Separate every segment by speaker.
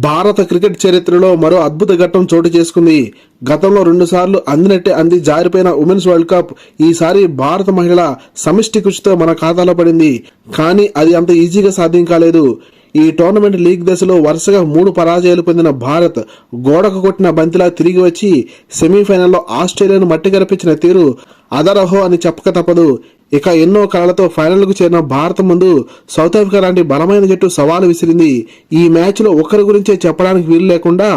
Speaker 1: భారత క్రికెట్ చరిత్రలో మరో అద్భుత ఘట్టం చోటు చేసుకుంది. గతంలో 2 సార్లు అందినట్టే అంది జారిపోయిన ఉమెన్స్ వరల్డ్ కప్ ఈసారి భారత మహిళల సమిష్టి కృషితో మన ఖాతాలో పడింది. కానీ అది అంత ఈజీగా సాధ్యం కాలేదు. ఈ టోర్నమెంట్ లీగ్ దశలో వరుసగా 3 పరాజయాలు పొందిన భారత్ గోడకు కొట్టిన బంతిలా తిరిగి వచ్చి సెమీఫైనల్లో ఆస్ట్రేలియాను మట్టి కనిపించిన తీరు అదరహో అని చెప్పక తప్పదు. ఇక ఎన్నో కళలతో ఫైనల్కు చేరిన భారత ముందు సౌత్ ఆఫ్రికా లాంటి బలమైన జట్టు సవాలు విసిరింది. ఈ మ్యాచ్ లో ఒకరి గురించే చెప్పడానికి వీలు లేకుండా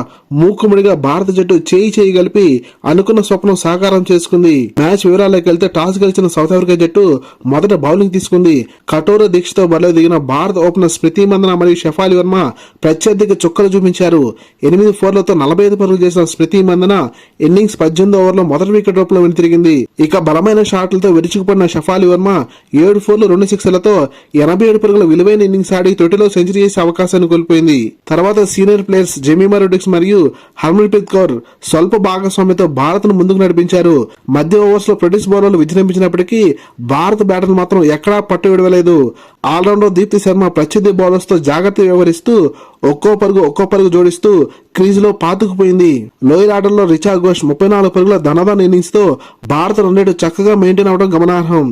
Speaker 1: మూకుముడిగా భారత జట్టు చేయి కలిపి అనుకున్న స్వప్నం సాకారం చేసుకుంది. మ్యాచ్ వివరాల్లోకి వెళ్తే టాస్ గెలిచిన సౌత్ ఆఫ్రికా జట్టు మొదట బౌలింగ్ తీసుకుంది. కఠోర దీక్షతో బరిలో దిగిన భారత ఓపెనర్ స్మృతి మందన మరియు షఫాలి వర్మ ప్రత్యర్థికి చుక్కలు చూపించారు. 8 4లతో 45 పరుగులు చేసిన స్మృతి మందన ఇన్నింగ్స్ 18 ఓవర్లో మొదటి వికెట్ రూపంలో వెనుతిరిగింది. ఇక బలమైన షాట్లతో విరుచుకుపడిన షఫాలి వర్మ 7 4లు 2 6లతో 87 పరుగుల విలువైన ఇన్నింగ్స్ ఆడి తొట్టిలో సెంచరీ చేసే అవకాశాన్ని కోల్పోయింది. తర్వాత సీనియర్ ప్లేయర్స్ జెమిమా రోడ్రిగ్స్ మరియు హర్మన్ప్రీత్ కౌర్ స్వల్ప భాగస్వామ్యంతో భారత్ ను ముందుకు నడిపించారు. మధ్య ఓవర్స్ లో ప్రొడ్యూస్ బౌలర్లు విజృంభించినప్పటికీ భారత బ్యాటర్లు మాత్రం ఎక్కడా పట్టు విడవలేదు. ఆల్రౌండర్ దీప్తి శర్మ ప్రత్యర్థి బౌలర్స్ తో జాగ్రత్త వ్యవహరిస్తూ ఒక్కో పరుగు జోడిస్తూ క్రీజ్ లో పాతుకుపోయింది. లోయర్ ఆర్డర్ లో రిచా ఘోష్ 34 పరుగుల ధనదాన ఇన్నింగ్స్ తో భారత రన్ చక్కగా మెయింటైన్ అవడం గమనార్హం.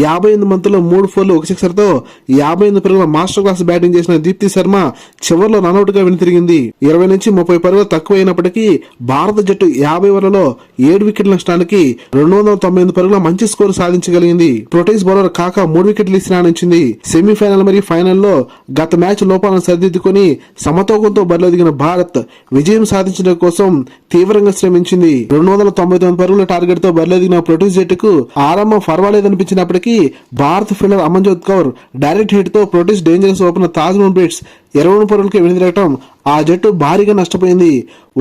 Speaker 1: 58 బంతుల్లో 3 4లు 1 6తో 58 పరుగుల మాస్టర్ క్లాస్ బ్యాటింగ్ చేసిన దీప్తి శర్మ చివర్లో రన్అట్ గా వెనుతిరిగింది. 20 నుంచి 30 పరుగులు తక్కువ అయినప్పటికీ భారత జట్టు 50 ఓవర్లలో 7 వికెట్ల నష్టానికి 298 పరుగుల మంచి స్కోర్ సాధించగలిగింది. ప్రొటీస్ బౌలర్ కాకా 3 వికెట్లు ఇచ్చి రాణించింది. సెమీఫైనల్ మరియు ఫైనల్లో గత మ్యాచ్ లోపాలను సరిదిద్దుకుని సమతూకంతో బరిలో దిగిన భారత్ విజయం సాధించడం కోసం తీవ్రంగా శ్రమించింది. 299 పరుగుల టార్గెట్ తో బరిలో దిగిన ప్రొటీస్ జట్టుకు ఆరంభం పర్వాలేదనిపించినప్పటికీ భారత fielder Amanjot Kaur direct hit తో ప్రొటీస్ డేంజరస్ ఓపెనర్ తాజ్ మన్ప్రీత్ 20 పరుగులకి వెనుదిరగటం ఆ జట్టు భారీగా నష్టపోయింది.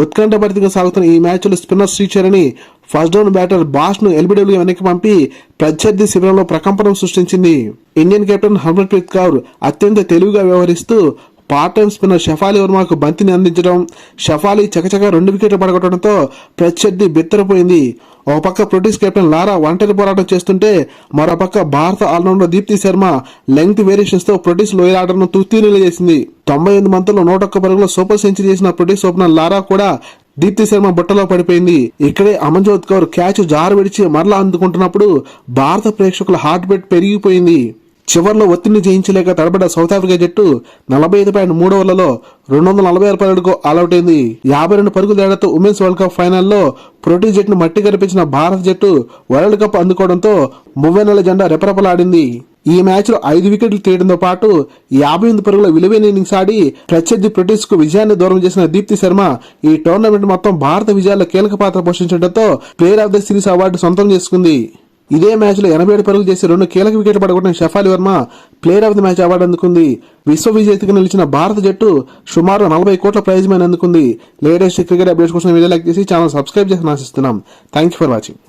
Speaker 1: ఉత్కంఠభరితంగా సాగుతున్న ఈ మ్యాచ్ లో spinner Shree Charani first down batter Bosch ను ఎల్బిడబ్ల్యూ వెనక్కి పంపి ప్రత్యర్థి శిబిరంలో ప్రకంపనం సృష్టించింది. ఇండియన్ కెప్టెన్ హర్మన్ప్రీత్ కౌర్ అత్యంత తెలివిగా వ్యవహరిస్తూ పార్ట్ టైం స్పిన్నర్ షఫాలి వర్మకు బంతిని అందించడం, షఫాలి చకచక 2 వికెట్లు పడగొట్టడంతో ప్రత్యర్థి బిత్తరపోయింది. ఒక పక్క ప్రొటీస్ కెప్టెన్ లారా ఒంటరి పోరాటం చేస్తుంటే మరో పక్క భారత allrounder Deepti Sharma length variations తో ప్రొటీస్ లోయర్ ఆర్డర్ ను తుత్తినీలు చేసింది. 98 బంతుల్లో 101 పరుగుల సూపర్ సెంచరీ చేసిన ప్రొటీస్ ఓపెనర్ లారా కూడా దీప్తి శర్మ బుట్టలో పడిపోయింది. ఇక్కడే అమన్జోత్ కౌర్ క్యాచ్ జారు విడిచి మరలా అందుకుంటున్నప్పుడు భారత ప్రేక్షకుల హార్ట్ బీట్ పెరిగిపోయింది. చివర్లో ఒత్తిడిని జయించలేక తడబడ్డ సౌత్ ఆఫ్రికా జట్టు 45.3 ఓవర్లలో 246 పరుగులకు ఆల్అౌట్ అయింది. 52 పరుగుల తేడాతో ఉమెన్స్ వరల్డ్ కప్ ఫైనల్లో ప్రొటీస్ జట్టును మట్టి కనిపించిన భారత జట్టు వరల్డ్ కప్ అందుకోవడంతో మువ్వెన్నెల జెండా రెపరెపలాడింది. ఈ మ్యాచ్ లో 5 వికెట్లు తీయడంతో పాటు 58 పరుగుల విలువైన ఇన్నింగ్స్ ఆడి ప్రత్యర్థి ప్రొటీస్ కు విజయాన్ని దూరం చేసిన దీప్తి శర్మ ఈ టోర్నమెంట్ మొత్తం భారత విజయాల్లో కీలక పాత్ర పోషించడంతో player of the series award సొంతం చేసుకుంది. ఇదే మ్యాచ్ లో 87 పరుగులు చేసి 2 కీలక వికెట్లు పడగొట్టిన Shafali Verma player of the match award అందుకుంది. విశ్వ విజేతగా నిలిచిన భారత జట్టు సుమారు 40 కోట్ల ప్రైజ్ మనీ అందుకుంది. లేటెస్ట్ క్రికెట్ అప్డేట్స్ కోసం వీడియో లైక్ చేసి ఛానల్ సబ్స్క్రైబ్ చేసి ఆశిస్తున్నాం. Thank you for watching.